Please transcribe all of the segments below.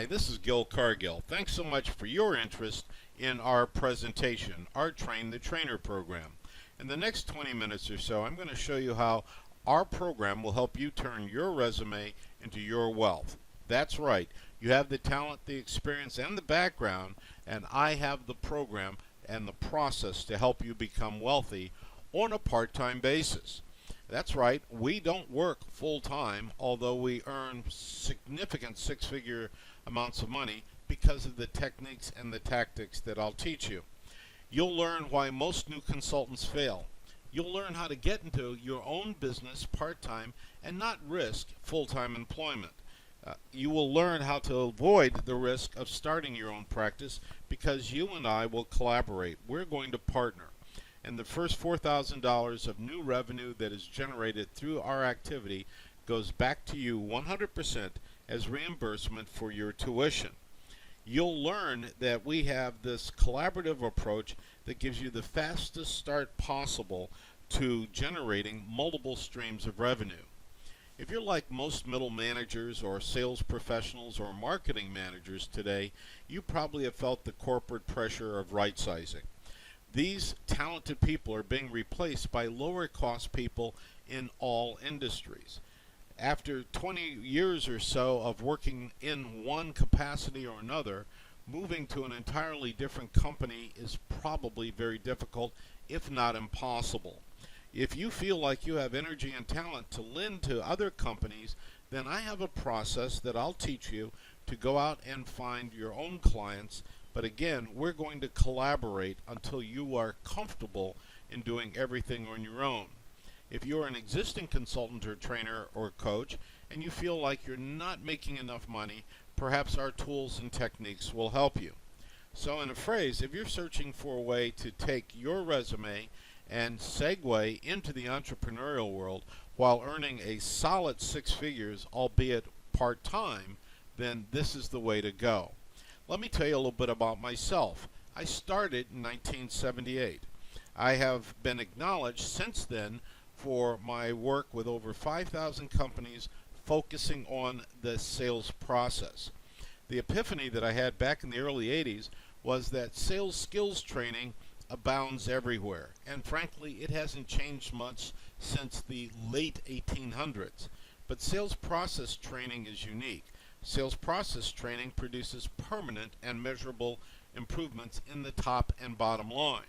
Hi, this is Gil Cargill. Thanks so much for your interest in our presentation, our Train the Trainer program. In the next 20 minutes or so, I'm going to show you how our program will help you turn your resume into your wealth. That's right. You have the talent, the experience, and the background, and I have the program and the process to help you become wealthy on a part-time basis. That's right, we don't work full-time, although we earn significant six-figure amounts of money because of the techniques and the tactics that I'll teach you. You'll learn why most new consultants fail. You'll learn how to get into your own business part-time and not risk full-time employment. You will learn how to avoid the risk of starting your own practice because you and I will collaborate. We're going to partner. And the first $4,000 of new revenue that is generated through our activity goes back to you 100% as reimbursement for your tuition. You'll learn that we have this collaborative approach that gives you the fastest start possible to generating multiple streams of revenue. If you're like most middle managers or sales professionals or marketing managers today, you probably have felt the corporate pressure of right-sizing. These talented people are being replaced by lower cost people in all industries. After 20 years or so of working in one capacity or another, moving to an entirely different company is probably very difficult, if not impossible. If you feel like you have energy and talent to lend to other companies, then I have a process that I'll teach you to go out and find your own clients. But again, we're going to collaborate until you are comfortable in doing everything on your own. If you're an existing consultant or trainer or coach and you feel like you're not making enough money, perhaps our tools and techniques will help you. So in a phrase, if you're searching for a way to take your resume and segue into the entrepreneurial world while earning a solid six figures, albeit part-time, then this is the way to go. Let me tell you a little bit about myself. I started in 1978. I have been acknowledged since then for my work with over 5,000 companies focusing on the sales process. The epiphany that I had back in the early 80s was that sales skills training abounds everywhere, and frankly it hasn't changed much since the late 1800s. But sales process training is unique. Sales process training produces permanent and measurable improvements in the top and bottom line.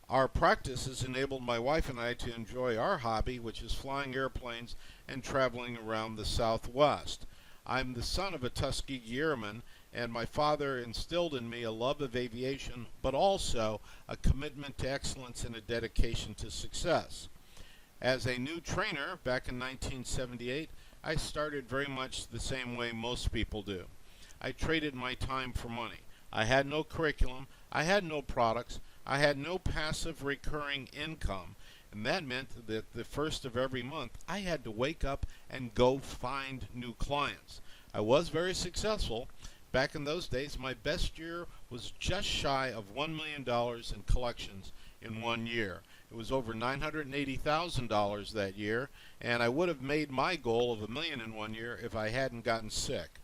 Our practice has enabled my wife and I to enjoy our hobby, which is flying airplanes and traveling around the Southwest. I'm the son of a Tuskegee Airman, and my father instilled in me a love of aviation, but also a commitment to excellence and a dedication to success. As a new trainer back in 1978, I started very much the same way most people do. I traded my time for money. I had no curriculum, I had no products, I had no passive recurring income, and that meant that the first of every month I had to wake up and go find new clients. I was very successful. Back in those days, my best year was just shy of $1 million in collections in 1 year. It was over $980,000 that year, and I would have made my goal of $1 million in 1 year if I hadn't gotten sick.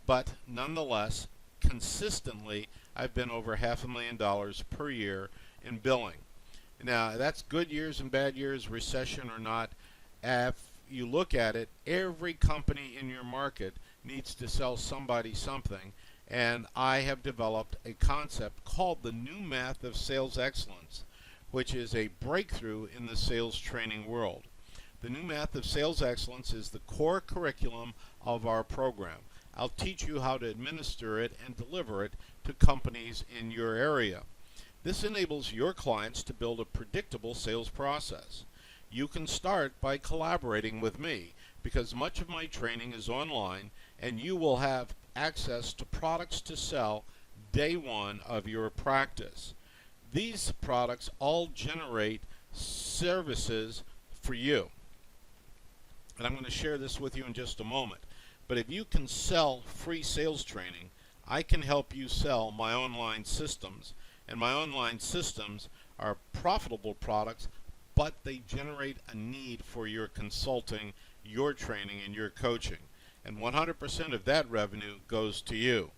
But nonetheless, consistently, I've been over $500,000 per year in billing. Now, that's good years and bad years, recession or not. If you look at it, every company in your market needs to sell somebody something, and I have developed a concept called the New Math of Sales Excellence, which is a breakthrough in the sales training world. The New Math of Sales Excellence is the core curriculum of our program. I'll teach you how to administer it and deliver it to companies in your area. This enables your clients to build a predictable sales process. You can start by collaborating with me because much of my training is online, and you will have access to products to sell day one of your practice. These products all generate services for you. And I'm going to share this with you in just a moment. But if you can sell free sales training, I can help you sell my online systems. And my online systems are profitable products, but they generate a need for your consulting, your training, and your coaching. and 100% of that revenue goes to you.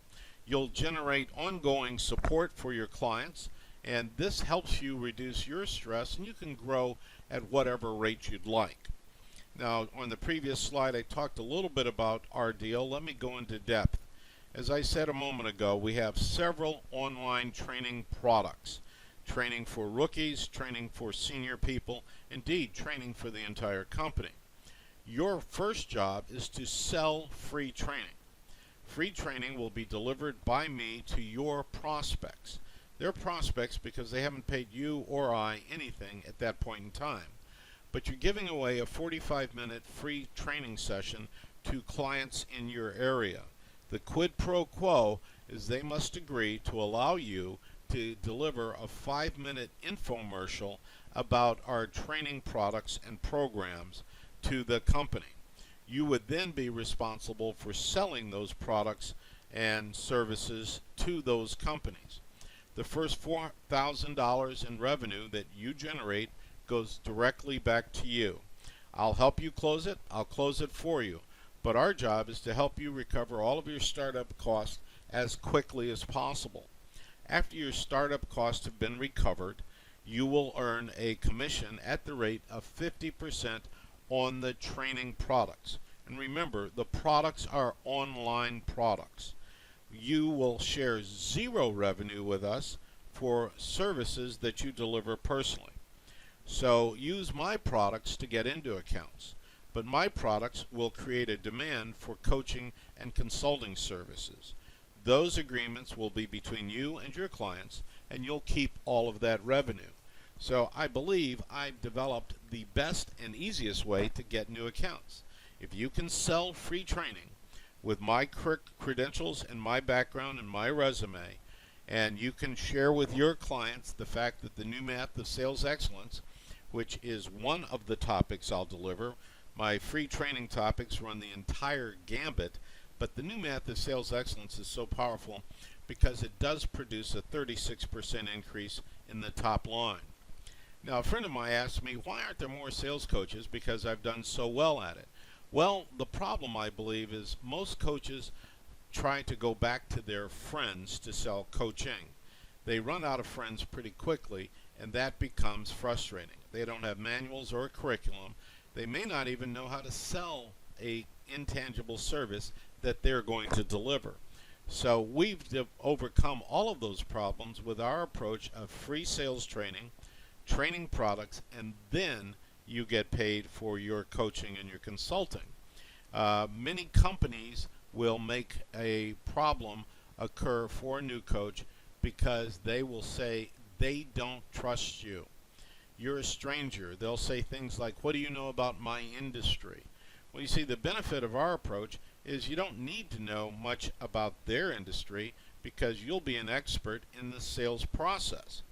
You'll generate ongoing support for your clients, and this helps you reduce your stress, and you can grow at whatever rate you'd like. Now, on the previous slide, I talked a little bit about our deal. Let me go into depth. As I said a moment ago, we have several online training products. Training for rookies, training for senior people, indeed training for the entire company. Your first job is to sell free training. Free training will be delivered by me to your prospects. They're prospects because they haven't paid you or I anything at that point in time. But you're giving away a 45-minute free training session to clients in your area. The quid pro quo is they must agree to allow you to deliver a 5-minute infomercial about our training products and programs to the company. You would then be responsible for selling those products and services to those companies. The first $4,000 in revenue that you generate goes directly back to you. I'll help you close it. I'll close it for you. But our job is to help you recover all of your startup costs as quickly as possible. After your startup costs have been recovered, you will earn a commission at the rate of 50% on the training products. And remember, the products are online products. You will share zero revenue with us for services that you deliver personally. So use my products to get into accounts, but my products will create a demand for coaching and consulting services. Those agreements will be between you and your clients, and you'll keep all of that revenue. So I believe I've developed the best and easiest way to get new accounts. If you can sell free training with my credentials and my background and my resume, and you can share with your clients the fact that the new math of sales excellence, which is one of the topics I'll deliver. My free training topics run the entire gambit, but the new math of sales excellence is so powerful because it does produce a 36% increase in the top line. Now, a friend of mine asked me, why aren't there more sales coaches because I've done so well at it? Well, the problem, I believe, is most coaches try to go back to their friends to sell coaching. They run out of friends pretty quickly, and that becomes frustrating. They don't have manuals or a curriculum. They may not even know how to sell a intangible service that they're going to deliver. So we've overcome all of those problems with our approach of free sales training, training products, and then you get paid for your coaching and your consulting. Many companies will make a problem occur for a new coach because they will say they don't trust you. You're a stranger. They'll say things like, what do you know about my industry? Well, you see, the benefit of our approach is you don't need to know much about their industry because you'll be an expert in the sales process.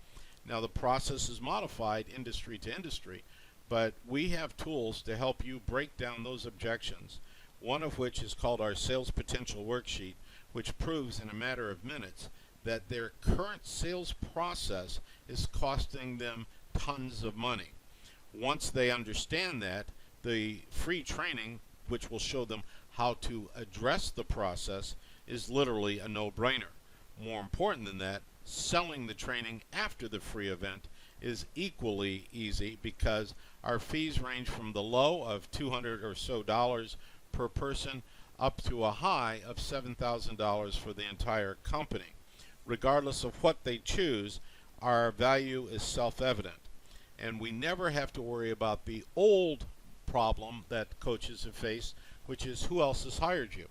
Now, the process is modified industry to industry, but we have tools to help you break down those objections, one of which is called our Sales Potential Worksheet, which proves in a matter of minutes that their current sales process is costing them tons of money. Once they understand that, the free training, which will show them how to address the process, is literally a no-brainer. More important than that, selling the training after the free event is equally easy because our fees range from the low of $200 or so per person up to a high of $7,000 for the entire company. Regardless of what they choose, our value is self-evident, and we never have to worry about the old problem that coaches have faced, which is who else has hired you.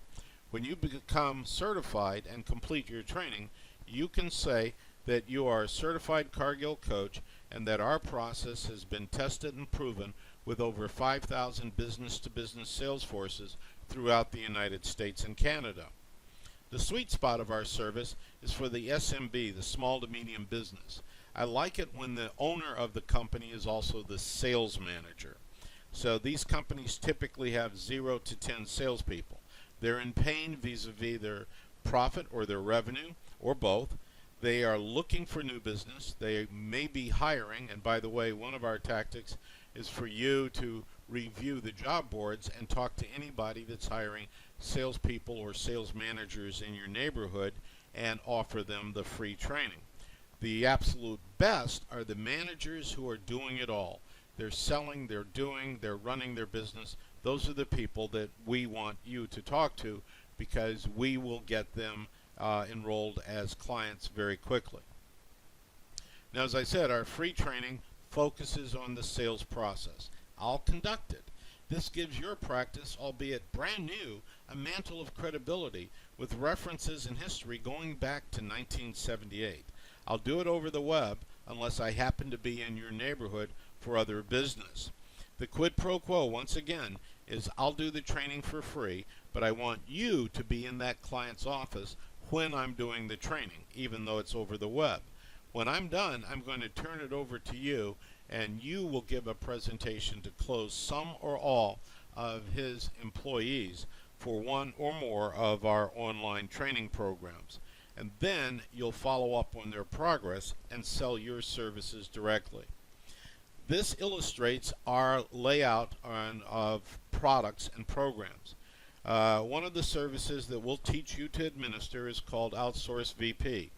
When you become certified and complete your training, you can say that you are a certified Cargill coach and that our process has been tested and proven with over 5,000 business-to-business sales forces throughout the United States and Canada. The sweet spot of our service is for the SMB, the small to medium business. I like it when the owner of the company is also the sales manager. So these companies typically have 0 to 10 salespeople. They're in pain vis-a-vis their profit or their revenue, or both. They are looking for new business. They may be hiring, and by the way, one of our tactics is for you to review the job boards and talk to anybody that's hiring salespeople or sales managers in your neighborhood and offer them the free training. The absolute best are the managers who are doing it all. They're selling, they're doing, they're running their business. Those are the people that we want you to talk to, because we will get them enrolled as clients very quickly. Now, as I said, our free training focuses on the sales process. I'll conduct it. This gives your practice, albeit brand new, a mantle of credibility with references and history going back to 1978. I'll do it over the web unless I happen to be in your neighborhood for other business. The quid pro quo, once again, is I'll do the training for free, but I want you to be in that client's office when I'm doing the training, even though it's over the web. When I'm done, I'm going to turn it over to you, and you will give a presentation to close some or all of his employees for one or more of our online training programs. And then you'll follow up on their progress and sell your services directly. This illustrates our layout of products and programs. One of the services that we'll teach you to administer is called Outsource VP.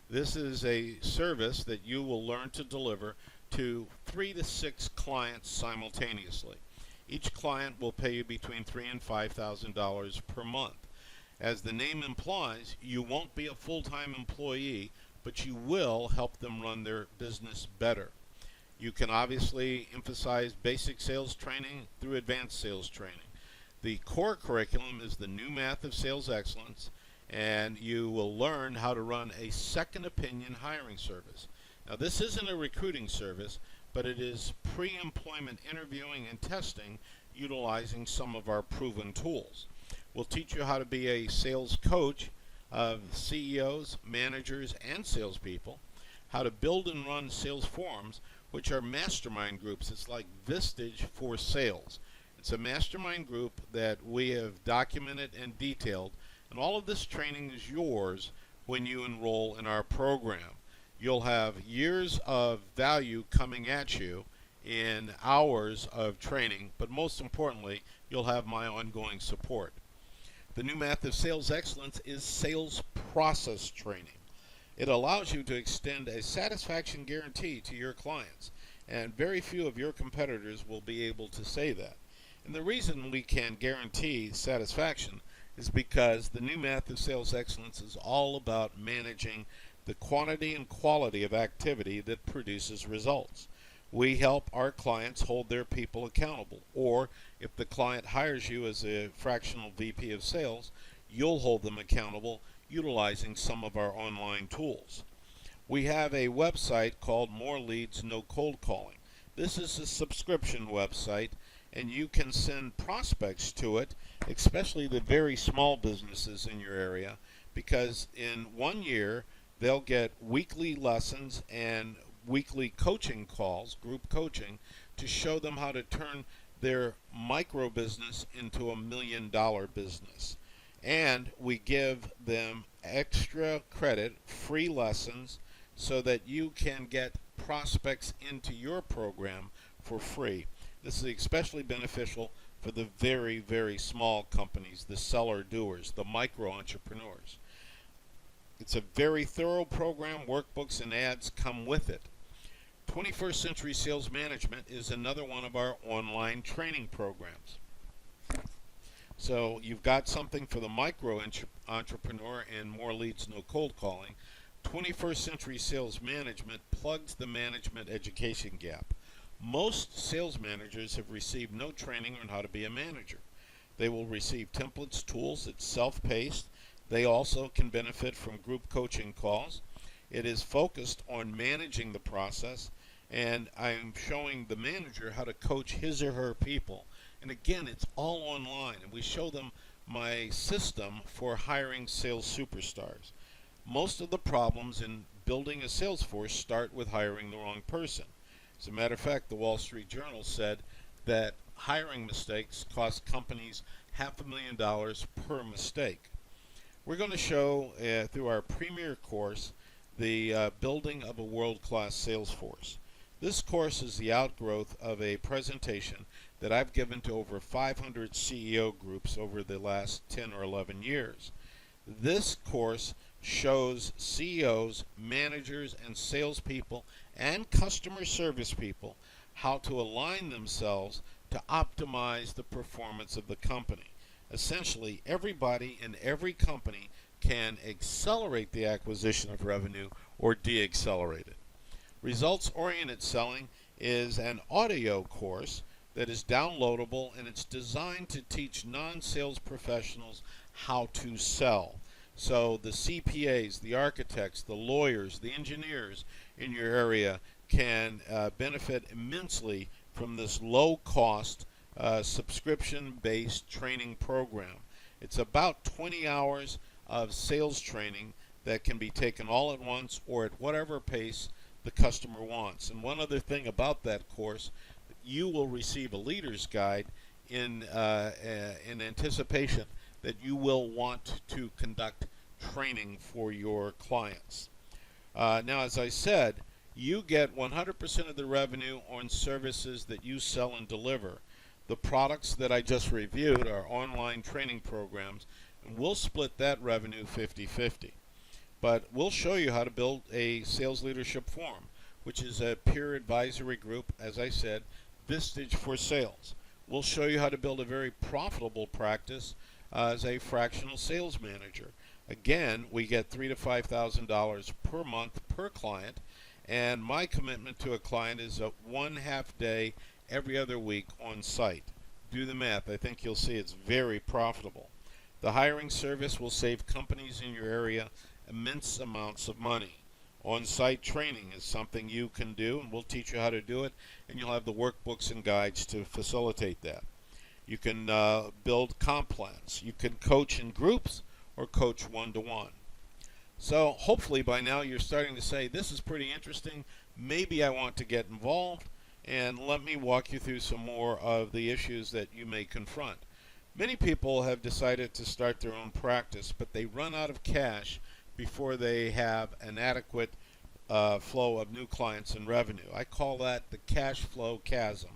This is a service that you will learn to deliver to 3 to 6 clients simultaneously. Each client will pay you between $3,000 and $5,000 per month. As the name implies, you won't be a full-time employee, but you will help them run their business better. You can obviously emphasize basic sales training through advanced sales training. The core curriculum is the new math of sales excellence, and you will learn how to run a second opinion hiring service. Now, this isn't a recruiting service, but it is pre-employment interviewing and testing utilizing some of our proven tools. We'll teach you how to be a sales coach of CEOs, managers, and salespeople, how to build and run sales forums, which are mastermind groups. It's like Vistage for sales. It's a mastermind group that we have documented and detailed, and all of this training is yours when you enroll in our program. You'll have years of value coming at you in hours of training, but most importantly, you'll have my ongoing support. The new math of sales excellence is sales process training. It allows you to extend a satisfaction guarantee to your clients, and very few of your competitors will be able to say that. And the reason we can guarantee satisfaction is because the new math of sales excellence is all about managing the quantity and quality of activity that produces results. We help our clients hold their people accountable, or if the client hires you as a fractional VP of sales, you'll hold them accountable utilizing some of our online tools. We have a website called More Leads, No Cold Calling. This is a subscription website, and you can send prospects to it, especially the very small businesses in your area, because in 1 year they'll get weekly lessons and weekly coaching calls, group coaching, to show them how to turn their micro business into $1 million business. And we give them extra credit, free lessons, so that you can get prospects into your program for free. This is especially beneficial for the very, very small companies, the seller doers, the micro entrepreneurs. It's a very thorough program. Workbooks and ads come with it. 21st Century Sales Management is another one of our online training programs. So you've got something for the micro entrepreneur and More Leads, No Cold Calling. 21st Century Sales Management plugs the management education gap. Most sales managers have received no training on how to be a manager. They will receive templates, tools. It's self-paced. They also can benefit from group coaching calls. It is focused on managing the process, and I'm showing the manager how to coach his or her people. And again, it's all online, and we show them my system for hiring sales superstars. Most of the problems in building a sales force start with hiring the wrong person. As a matter of fact, the Wall Street Journal said that hiring mistakes cost companies $500,000 per mistake. We're going to show through our premier course the building of a world-class sales force. This course is the outgrowth of a presentation that I've given to over 500 CEO groups over the last 10 or 11 years. This course shows CEOs, managers, and salespeople and customer service people how to align themselves to optimize the performance of the company. Essentially, everybody in every company can accelerate the acquisition of revenue or de-accelerate it. Results-oriented selling is an audio course that is downloadable, and it's designed to teach non-sales professionals how to sell. So the CPAs, the architects, the lawyers, the engineers in your area can benefit immensely from this low-cost subscription-based training program. It's about 20 hours of sales training that can be taken all at once or at whatever pace the customer wants. And one other thing about that course, you will receive a leader's guide in anticipation that you will want to conduct training for your clients. Now, as I said, you get 100% of the revenue on services that you sell and deliver. The products that I just reviewed are online training programs, and we'll split that revenue 50-50. But we'll show you how to build a sales leadership forum, which is a peer advisory group, as I said, Vistage for Sales. We'll show you how to build a very profitable practice as a fractional sales manager. Again, we get $3,000 to $5,000 per month per client, and my commitment to a client is a 1/2 day every other week on site. Do the math. I think you'll see it's very profitable. The hiring service will save companies in your area immense amounts of money. On-site training is something you can do, and we'll teach you how to do it, and you'll have the workbooks and guides to facilitate that. You can build comp plans. You can coach in groups or coach one-to-one. So hopefully by now you're starting to say, this is pretty interesting, maybe I want to get involved, and let me walk you through some more of the issues that you may confront. Many people have decided to start their own practice, but they run out of cash before they have an adequate flow of new clients and revenue. I call that the cash flow chasm.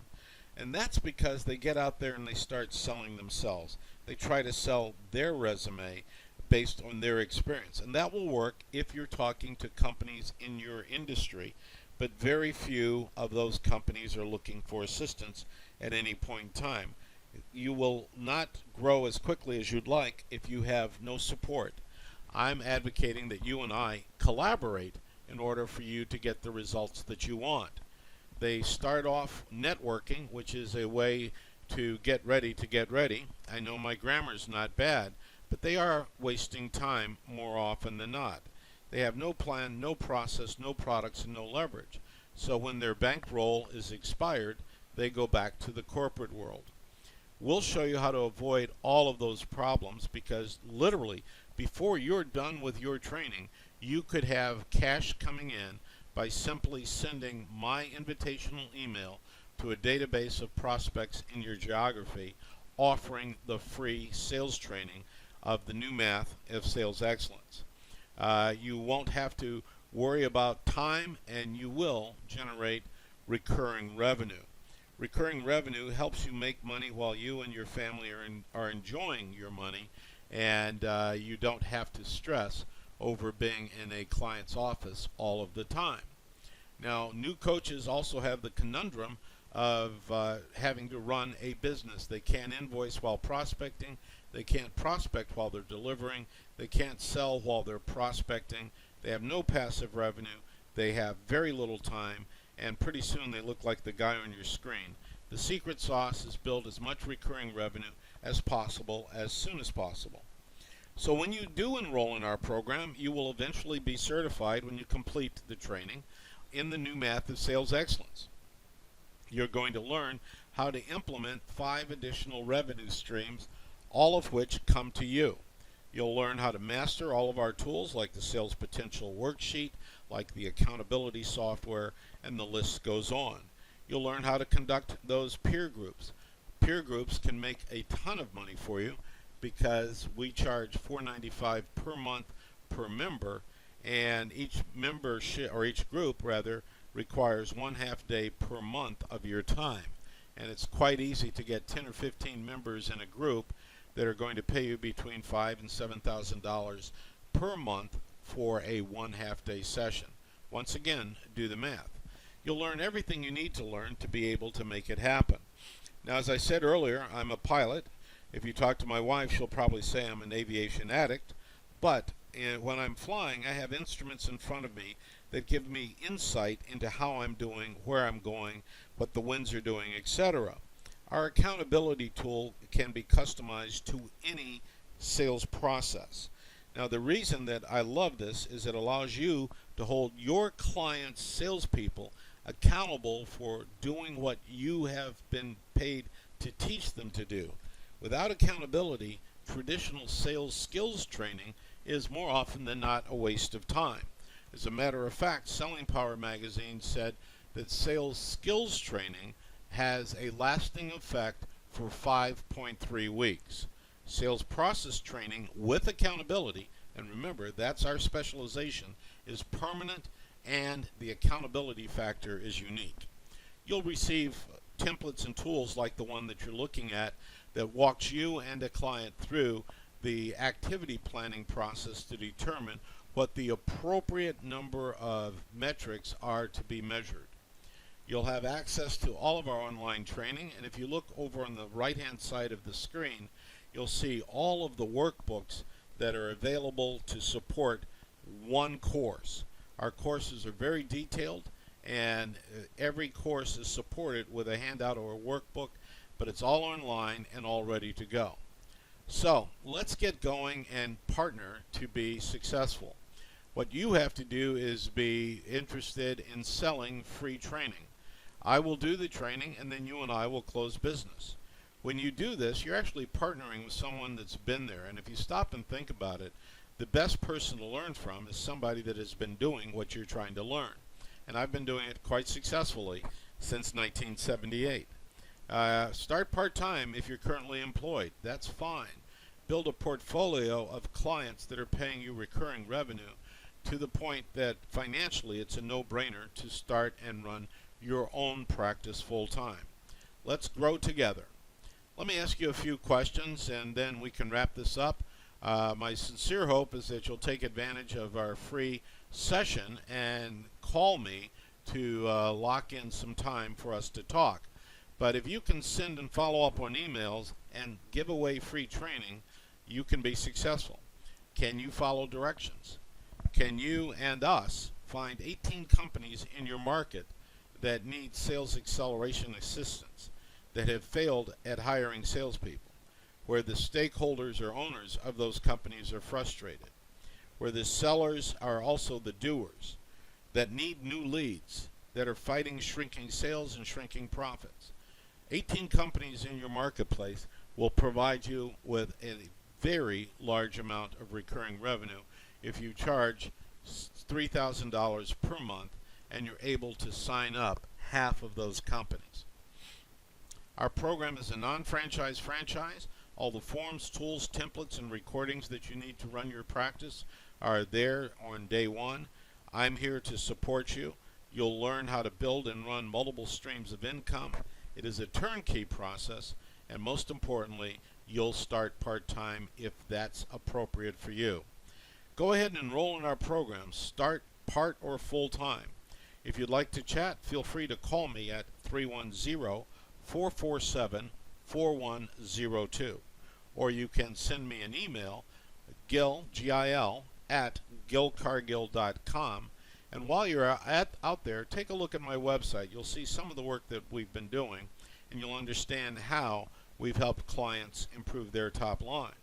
And that's because they get out there and they start selling themselves. They try to sell their resume based on their experience. And that will work if you're talking to companies in your industry. But very few of those companies are looking for assistance at any point in time. You will not grow as quickly as you'd like if you have no support. I'm advocating that you and I collaborate in order for you to get the results that you want. They start off networking, which is a way to get ready to get ready. I know my grammar's not bad, but they are wasting time more often than not. They have no plan, no process, no products, and no leverage. So when their bankroll is expired, they go back to the corporate world. We'll show you how to avoid all of those problems, because literally before you're done with your training, you could have cash coming in by simply sending my invitational email to a database of prospects in your geography offering the free sales training of the new math of sales excellence. You won't have to worry about time, and you will generate recurring revenue. Recurring revenue helps you make money while you and your family are enjoying your money, and you don't have to stress over being in a client's office all of the time. Now, new coaches also have the conundrum of having to run a business. They can't invoice while prospecting. They can't prospect while they're delivering. They can't sell while they're prospecting. They have no passive revenue. They have very little time, and pretty soon they look like the guy on your screen. The secret sauce is build as much recurring revenue as possible as soon as possible. So when you do enroll in our program, you will eventually be certified when you complete the training in the new math of sales excellence. You're going to learn how to implement 5 additional revenue streams, all of which come to you. You'll learn how to master all of our tools, like the sales potential worksheet, like the accountability software, and the list goes on. You'll learn how to conduct those peer groups. Peer groups can make a ton of money for you because we charge $4.95 per month per member, and each membership, or each group rather, requires 1/2 day per month of your time. And it's quite easy to get 10 or 15 members in a group that are going to pay you between $5,000 and $7,000 per month for a 1/2 day session. Once again, do the math. You'll learn everything you need to learn to be able to make it happen. Now, as I said earlier, I'm a pilot. If you talk to my wife, she'll probably say I'm an aviation addict. But when I'm flying, I have instruments in front of me that give me insight into how I'm doing, where I'm going, what the winds are doing, etc. Our accountability tool can be customized to any sales process. Now, the reason that I love this is it allows you to hold your clients' salespeople accountable for doing what you have been paid to teach them to do. Without accountability, traditional sales skills training is more often than not a waste of time. As a matter of fact, Selling Power magazine said that sales skills training has a lasting effect for 5.3 weeks. Sales process training with accountability, and remember that's our specialization, is permanent, and the accountability factor is unique. You'll receive templates and tools like the one that you're looking at that walks you and a client through the activity planning process to determine what the appropriate number of metrics are to be measured. You'll have access to all of our online training, and if you look over on the right-hand side of the screen, you'll see all of the workbooks that are available to support one course. Our courses are very detailed, and every course is supported with a handout or a workbook, but it's all online and all ready to go. So let's get going and partner to be successful. What you have to do is be interested in selling free training. I will do the training, and then you and I will close business. When you do this, you're actually partnering with someone that's been there, and if you stop and think about it, the best person to learn from is somebody that has been doing what you're trying to learn. And I've been doing it quite successfully since 1978. Start part-time if you're currently employed. That's fine. Build a portfolio of clients that are paying you recurring revenue to the point that financially it's a no-brainer to start and run your own practice full-time. Let's grow together. Let me ask you a few questions and then we can wrap this up. My sincere hope is that you'll take advantage of our free session and call me to lock in some time for us to talk. But if you can send and follow up on emails and give away free training, you can be successful. Can you follow directions? Can you and us find 18 companies in your market that need sales acceleration assistance, that have failed at hiring salespeople, where the stakeholders or owners of those companies are frustrated, where the sellers are also the doers, that need new leads, that are fighting shrinking sales and shrinking profits? 18 companies in your marketplace will provide you with a very large amount of recurring revenue if you charge $3,000 per month and you're able to sign up half of those companies. Our program is a non-franchise franchise. All the forms, tools, templates, and recordings that you need to run your practice are there on day one. I'm here to support you. You'll learn how to build and run multiple streams of income. It is a turnkey process, and most importantly, you'll start part-time if that's appropriate for you. Go ahead and enroll in our program. Start part or full-time. If you'd like to chat, feel free to call me at 310-447-4102. Or you can send me an email, Gil, G-I-L, at gilcargill.com. And while you're out there, take a look at my website. You'll see some of the work that we've been doing, and you'll understand how we've helped clients improve their top line.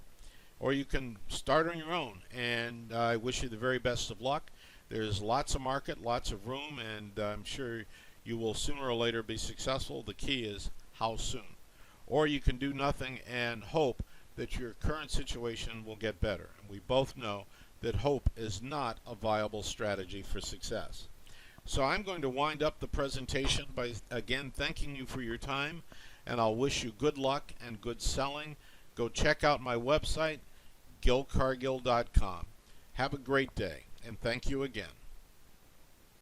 Or you can start on your own, and I wish you the very best of luck. There's lots of market, lots of room, and I'm sure you will sooner or later be successful. The key is how soon. Or you can do nothing and hope that your current situation will get better. And we both know that hope is not a viable strategy for success. So I'm going to wind up the presentation by again thanking you for your time, and I'll wish you good luck and good selling. Go check out my website, gilcargill.com. Have a great day, and thank you again.